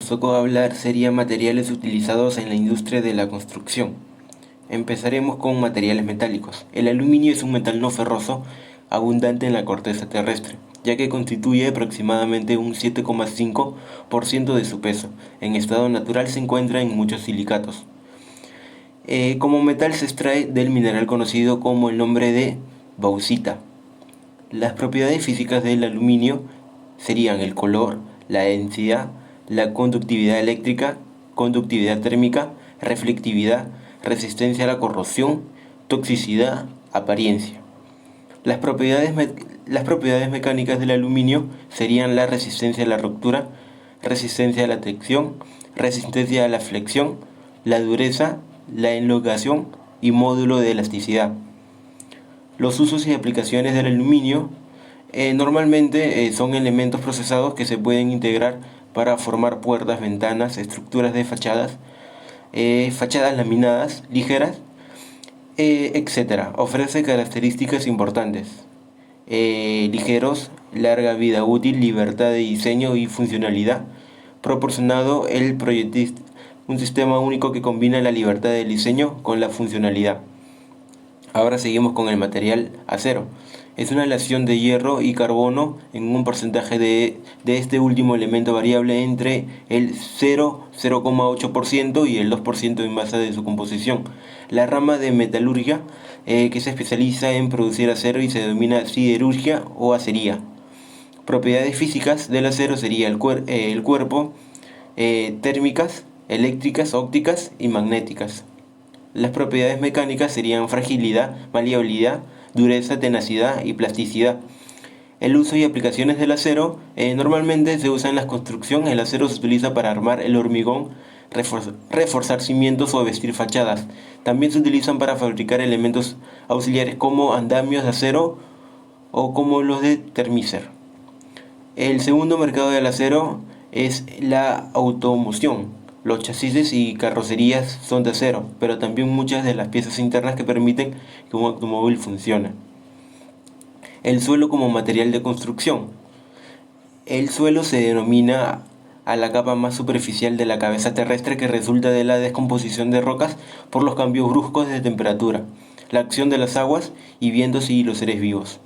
nos tocó hablar sería materiales utilizados en la industria de la construcción. Empezaremos con materiales metálicos. El aluminio es un metal no ferroso abundante en la corteza terrestre, ya que constituye aproximadamente un 7,5% de su peso. En estado natural se encuentra en muchos silicatos. Como metal se extrae del mineral conocido como el nombre de bauxita. Las propiedades físicas del aluminio serían el color, la densidad, la conductividad eléctrica, conductividad térmica, reflectividad, resistencia a la corrosión, toxicidad, apariencia. Las propiedades mecánicas del aluminio serían la resistencia a la ruptura, resistencia a la tensión, resistencia a la flexión, la dureza, la elongación y módulo de elasticidad. Los usos y aplicaciones del aluminio normalmente son elementos procesados que se pueden integrar para formar puertas, ventanas, estructuras de fachadas, fachadas laminadas, ligeras, etc. Ofrece características importantes. Ligeros, larga vida útil, libertad de diseño y funcionalidad. Proporcionado el proyectista, un sistema único que combina la libertad del diseño con la funcionalidad. Ahora seguimos con el material acero. Es una aleación de hierro y carbono en un porcentaje de este último elemento variable entre el 0,8% y el 2% en base de su composición. La rama de metalurgia que se especializa en producir acero y se denomina siderurgia o acería. Propiedades físicas del acero sería el cuerpo, térmicas, eléctricas, ópticas y magnéticas. Las propiedades mecánicas serían fragilidad, maleabilidad, dureza, tenacidad y plasticidad. El uso y aplicaciones del acero normalmente se usa en la construcción. El acero se utiliza para armar el hormigón, reforzar cimientos o vestir fachadas. También se utilizan para fabricar elementos auxiliares como andamios de acero o como los de Thermistor. El segundo mercado del acero es la automoción. Los chasis y carrocerías son de acero, pero también muchas de las piezas internas que permiten que un automóvil funcione. El suelo como material de construcción. El suelo se denomina a la capa más superficial de la cabeza terrestre que resulta de la descomposición de rocas por los cambios bruscos de temperatura, la acción de las aguas y vientos y los seres vivos.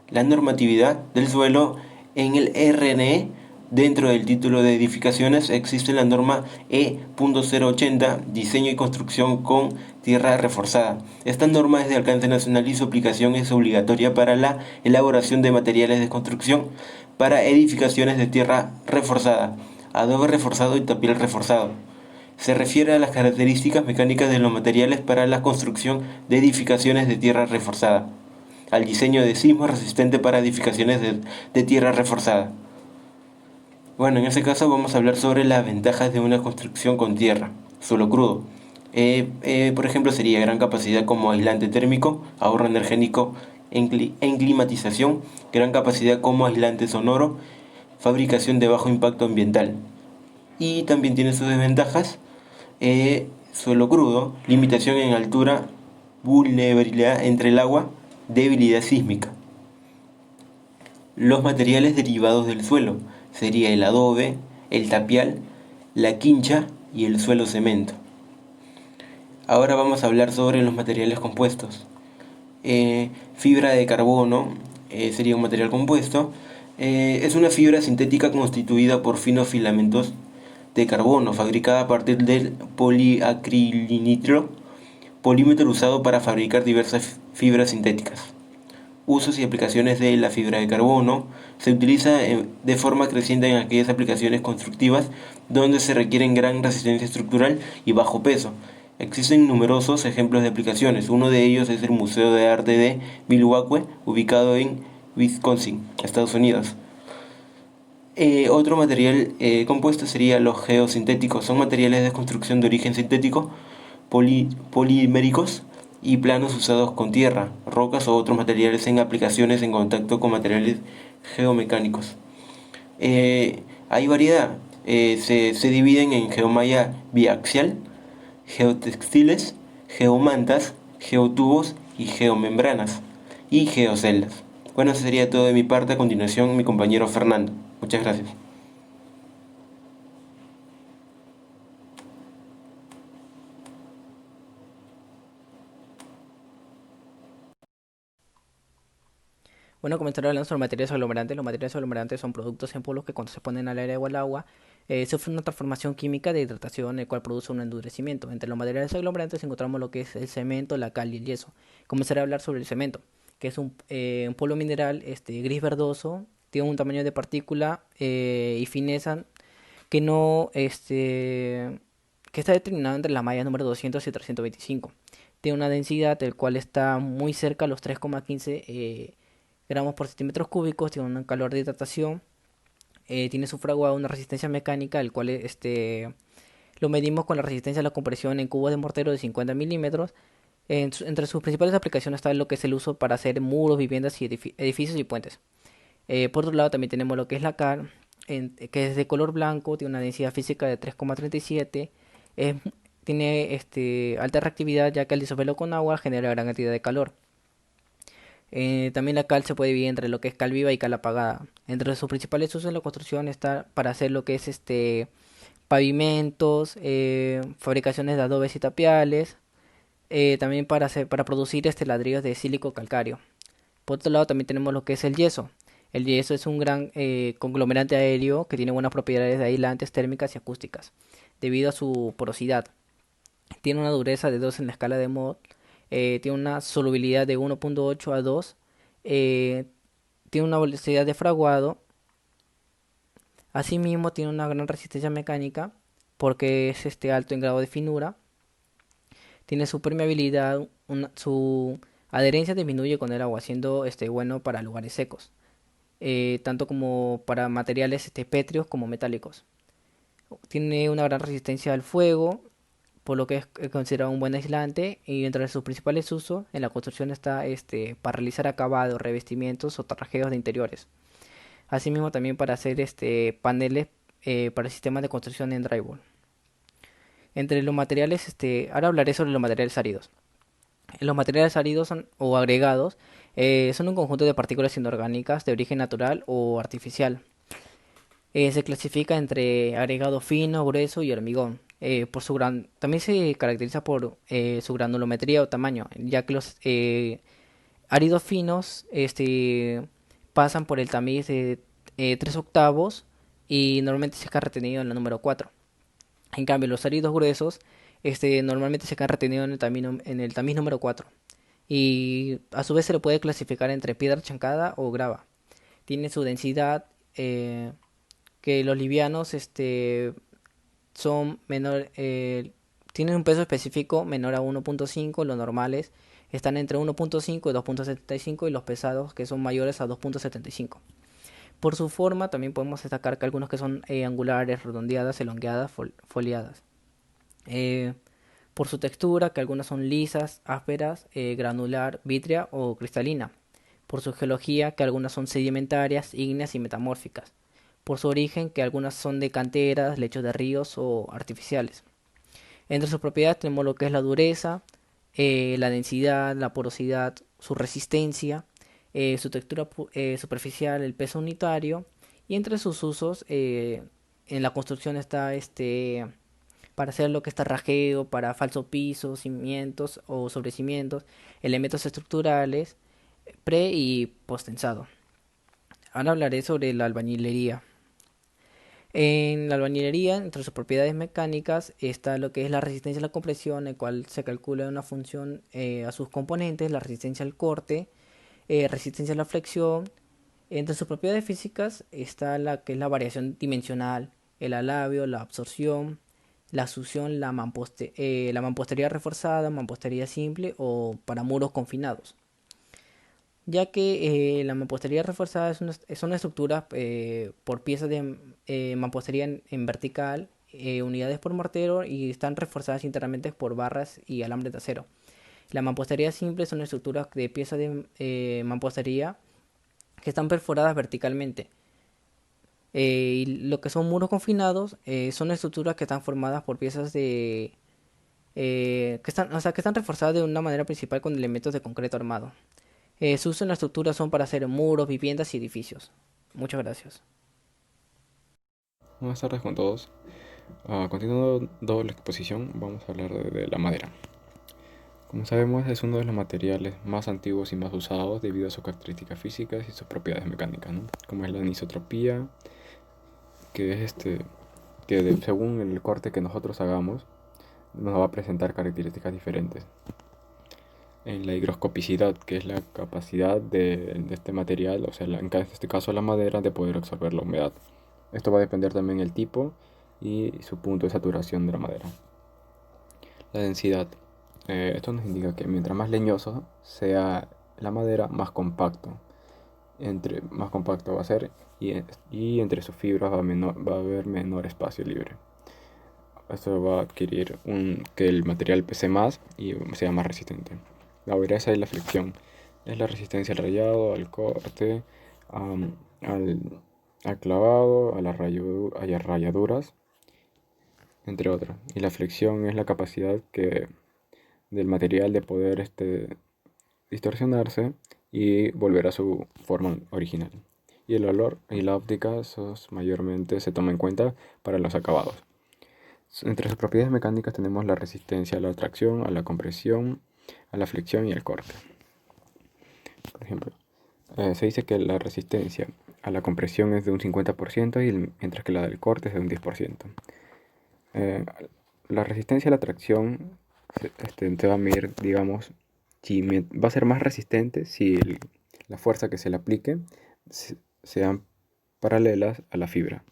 La normatividad del suelo en el RNE. Dentro del título de edificaciones existe la norma E.080, diseño y construcción con tierra reforzada. Esta norma es de alcance nacional y su aplicación es obligatoria para la elaboración de materiales de construcción para edificaciones de tierra reforzada, adobe reforzado y tapial reforzado. Se refiere a las características mecánicas de los materiales para la construcción de edificaciones de tierra reforzada, al diseño de sismo resistente para edificaciones de tierra reforzada. Bueno, en este caso vamos a hablar sobre las ventajas de una construcción con tierra, suelo crudo. Por ejemplo, sería gran capacidad como aislante térmico, ahorro energético en climatización, gran capacidad como aislante sonoro, fabricación de bajo impacto ambiental. Y también tiene sus desventajas, suelo crudo, limitación en altura, vulnerabilidad entre el agua, debilidad sísmica. Los materiales derivados del suelo sería el adobe, el tapial, la quincha y el suelo cemento. Ahora vamos a hablar sobre los materiales compuestos. Fibra de carbono sería un material compuesto. Es una fibra sintética constituida por finos filamentos de carbono, fabricada a partir del poliacrilinitro, polímero usado para fabricar diversas fibras sintéticas. Usos y aplicaciones de la fibra de carbono. Se utiliza de forma creciente en aquellas aplicaciones constructivas donde se requieren gran resistencia estructural y bajo peso. Existen numerosos ejemplos de aplicaciones. Uno de ellos es el Museo de Arte de Milwaukee, ubicado en Wisconsin, Estados Unidos. Otro material compuesto sería los geosintéticos. Son materiales de construcción de origen sintético, poliméricos y planos usados con tierra, rocas o otros materiales en aplicaciones en contacto con materiales geomecánicos. Hay variedad, se dividen en geomalla biaxial, geotextiles, geomantas, geotubos y geomembranas y geoceldas. Bueno, eso sería todo de mi parte. A continuación, mi compañero Fernando. Muchas gracias. Bueno, comenzar hablando sobre materiales aglomerantes. Los materiales aglomerantes son productos en polvo que cuando se ponen al aire o al agua sufren una transformación química de hidratación, el cual produce un endurecimiento. Entre los materiales aglomerantes encontramos lo que es el cemento, la cal y el yeso. Comenzaré a hablar sobre el cemento, que es un polvo mineral gris verdoso, tiene un tamaño de partícula y fineza que no que está determinado entre la malla número 200 y 325. Tiene una densidad del cual está muy cerca a los 3,15 gramos por centímetros cúbicos, tiene un calor de hidratación, tiene su fraguado una resistencia mecánica, el cual lo medimos con la resistencia a la compresión en cubos de mortero de 50 milímetros. Entre sus principales aplicaciones está lo que es el uso para hacer muros, viviendas y edificios y puentes. Por otro lado también tenemos lo que es la cal, que es de color blanco, tiene una densidad física de 3,37, es- tiene alta reactividad ya que al disolverlo con agua genera gran cantidad de calor. También la cal se puede dividir entre lo que es cal viva y cal apagada. Entre sus principales usos en la construcción está para hacer lo que es pavimentos, fabricaciones de adobes y tapiales, también para producir ladrillos de sílico calcáreo. Por otro lado también tenemos lo que es el yeso. El yeso es un gran conglomerante aéreo que tiene buenas propiedades de aislantes térmicas y acústicas, debido a su porosidad. Tiene una dureza de 2 en la escala de Mohs, tiene una solubilidad de 1,8 a 2, eh, tiene una velocidad de fraguado, asimismo tiene una gran resistencia mecánica porque es alto en grado de finura, tiene su permeabilidad, su adherencia disminuye con el agua, siendo bueno para lugares secos, tanto como para materiales pétreos como metálicos. Tiene una gran resistencia al fuego, por lo que es considerado un buen aislante y entre sus principales usos en la construcción está para realizar acabados, revestimientos o tarrajeos de interiores. Asimismo también para hacer paneles para sistemas de construcción en drywall. Entre los materiales, ahora hablaré sobre los materiales áridos. Los materiales áridos o agregados son un conjunto de partículas inorgánicas de origen natural o artificial. Se clasifica entre agregado fino, grueso y hormigón. También se caracteriza por su granulometría o tamaño, ya que los áridos finos pasan por el tamiz de 3 octavos y normalmente se queda retenido en la número 4. En cambio, los áridos gruesos normalmente se quedan retenidos en el tamiz número 4. Y a su vez se le puede clasificar entre piedra chancada o grava. Tiene su densidad, que los livianos son menor, tienen un peso específico menor a 1,5, los normales están entre 1,5 y 2,75 y los pesados que son mayores a 2,75. Por su forma también podemos destacar que algunos que son angulares, redondeadas, elongadas, foliadas. Eh, por su textura, que algunas son lisas, ásperas, granular, vítrea o cristalina. Por su geología, que algunas son sedimentarias, ígneas y metamórficas. Por su origen, que algunas son de canteras, lechos de ríos o artificiales. Entre sus propiedades tenemos lo que es la dureza, la densidad, la porosidad, su resistencia, su textura superficial, el peso unitario. Y entre sus usos, en la construcción está para hacer lo que está rajeo, para falso piso, cimientos o sobrecimientos, elementos estructurales, pre y postensado. Ahora hablaré sobre la albañilería. En la albañilería, entre sus propiedades mecánicas, está lo que es la resistencia a la compresión, el cual se calcula una función a sus componentes, la resistencia al corte, resistencia a la flexión. Entre sus propiedades físicas está la que es la variación dimensional, el alabio, la absorción, la succión, la mampostería reforzada, mampostería simple o para muros confinados, ya que la mampostería reforzada es una estructura por piezas de mampostería en vertical, unidades por mortero y están reforzadas internamente por barras y alambres de acero. La mampostería simple son estructuras de piezas de mampostería que están perforadas verticalmente. Y lo que son muros confinados son estructuras que están formadas por piezas que están, o sea, que están reforzadas de una manera principal con elementos de concreto armado. Su uso en la estructura son para hacer muros, viviendas y edificios. Muchas gracias. Buenas tardes con todos. Continuando la exposición, vamos a hablar de la madera. Como sabemos, es uno de los materiales más antiguos y más usados debido a sus características físicas y sus propiedades mecánicas, ¿no? Como es la anisotropía, que es según el corte que nosotros hagamos, nos va a presentar características diferentes. En la higroscopicidad, que es la capacidad de este material, o sea, en este caso la madera, de poder absorber la humedad. Esto va a depender también del tipo y su punto de saturación de la madera. La densidad. Esto nos indica que mientras más leñoso sea la madera, más compacto. Más compacto va a ser y entre sus fibras va a haber menor espacio libre. Esto va a adquirir que el material pese más y sea más resistente. La dureza y la flexión es la resistencia al rayado, al corte, al, al clavado, a las rayaduras, entre otras. Y la flexión es la capacidad del material de poder distorsionarse y volver a su forma original. Y el olor y la óptica, esos mayormente se toman en cuenta para los acabados. Entre sus propiedades mecánicas tenemos la resistencia a la tracción, a la compresión, a la flexión y al corte. Por ejemplo, se dice que la resistencia a la compresión es de un 50% mientras que la del corte es de un 10%. La resistencia a la tracción te va a medir, digamos, si va a ser más resistente si la fuerza que se le aplique sean paralelas a la fibra.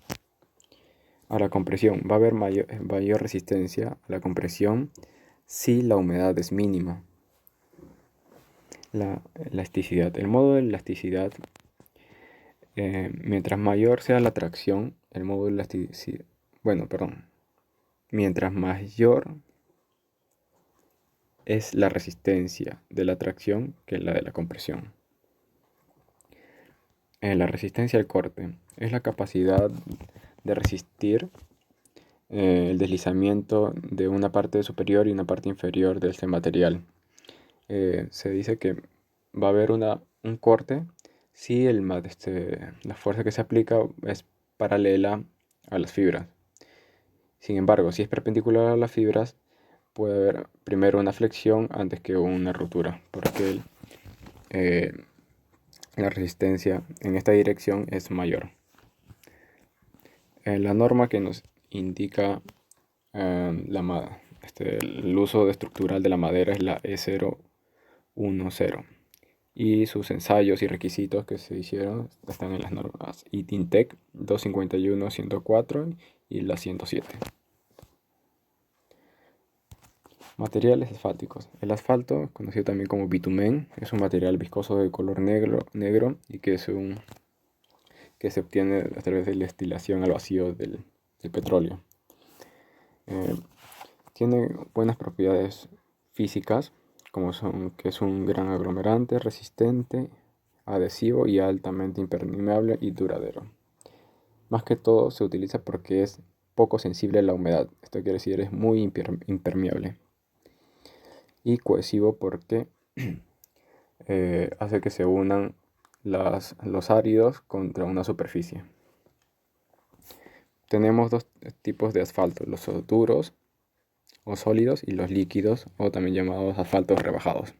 A la compresión, va a haber mayor resistencia a la compresión si la humedad es mínima. La elasticidad. El modo de elasticidad, mientras mayor sea la tracción, el modo de elasticidad, mientras mayor es la resistencia de la tracción que la de la compresión. La resistencia al corte es la capacidad de resistir el deslizamiento de una parte superior y una parte inferior de este material. Se dice que va a haber un corte si la fuerza que se aplica es paralela a las fibras. Sin embargo, si es perpendicular a las fibras, puede haber primero una flexión antes que una ruptura, porque la resistencia en esta dirección es mayor. La norma que nos indica el uso estructural de la madera es la E010 y sus ensayos y requisitos que se hicieron están en las normas ITINTEC 251-104 y la 107. Materiales asfálticos. El asfalto, conocido también como bitumen, es un material viscoso de color negro y que se obtiene a través de la destilación al vacío del petróleo. Tiene buenas propiedades físicas, como son que es un gran aglomerante, resistente, adhesivo y altamente impermeable y duradero. Más que todo se utiliza porque es poco sensible a la humedad. Esto quiere decir es muy impermeable. Y cohesivo porque hace que se unan los áridos contra una superficie. Tenemos dos tipos de asfalto, los duros o sólidos y los líquidos, o también llamados asfaltos rebajados.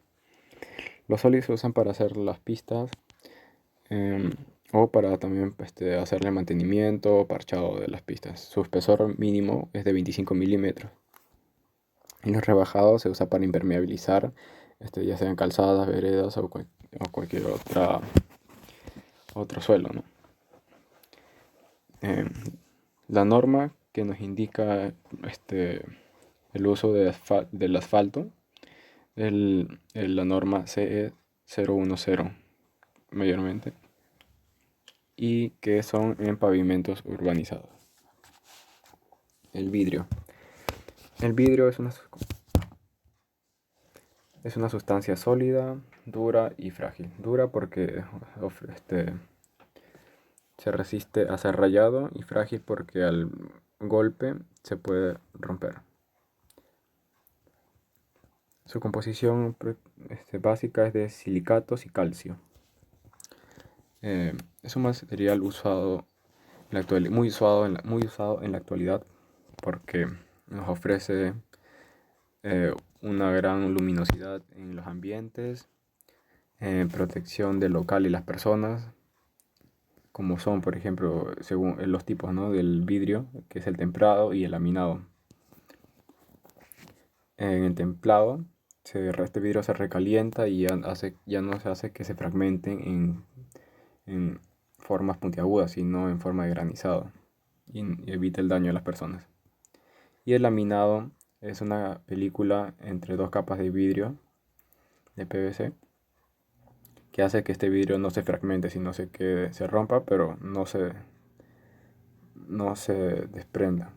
Los sólidos se usan para hacer las pistas o para también hacerle mantenimiento o parchado de las pistas. Su espesor mínimo es de 25 milímetros. Y los rebajados se usa para impermeabilizar, ya sean calzadas, veredas o cualquier otro suelo, ¿no? La norma que nos indica el uso del asfalto es la norma CE010 mayormente, y que son en pavimentos urbanizados. El vidrio. El vidrio es una sustancia sólida, dura y frágil. Dura porque se resiste a ser rayado, y frágil porque al golpe se puede romper. Su composición básica es de silicatos y calcio. Es un material muy usado en la actualidad porque nos ofrece una gran luminosidad en los ambientes, protección del local y las personas, como son, por ejemplo, según los tipos, ¿no?, del vidrio, que es el templado y el laminado. En el templado, este vidrio se recalienta y ya no se hace que se fragmenten en formas puntiagudas, sino en forma de granizado, y evita el daño a las personas. Y el laminado es una película entre dos capas de vidrio de PVC que hace que este vidrio no se fragmente, sino se rompa, pero no se desprenda.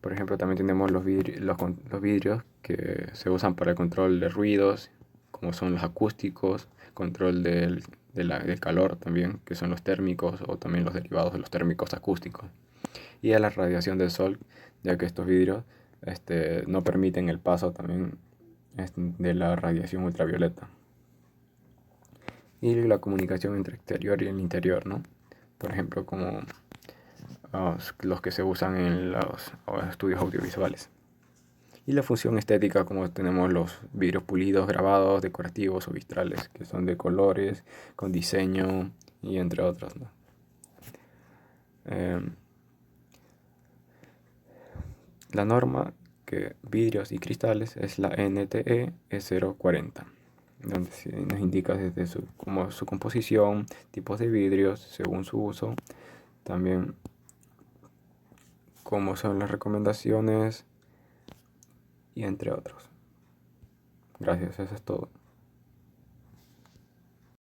Por ejemplo, también tenemos los vidrios que se usan para el control de ruidos, como son los acústicos, control del calor también, que son los térmicos o también los derivados de los térmicos acústicos. Y a la radiación del sol, ya que estos vidrios no permiten el paso también de la radiación ultravioleta. Y la comunicación entre exterior y el interior, ¿no? Por ejemplo, como los que se usan en los estudios audiovisuales. Y la función estética, como tenemos los vidrios pulidos, grabados, decorativos o vitrales, que son de colores, con diseño y entre otros, ¿no? La norma que vidrios y cristales es la NTE E040, donde nos indica desde como su composición, tipos de vidrios según su uso, también cómo son las recomendaciones y entre otros. Gracias, eso es todo.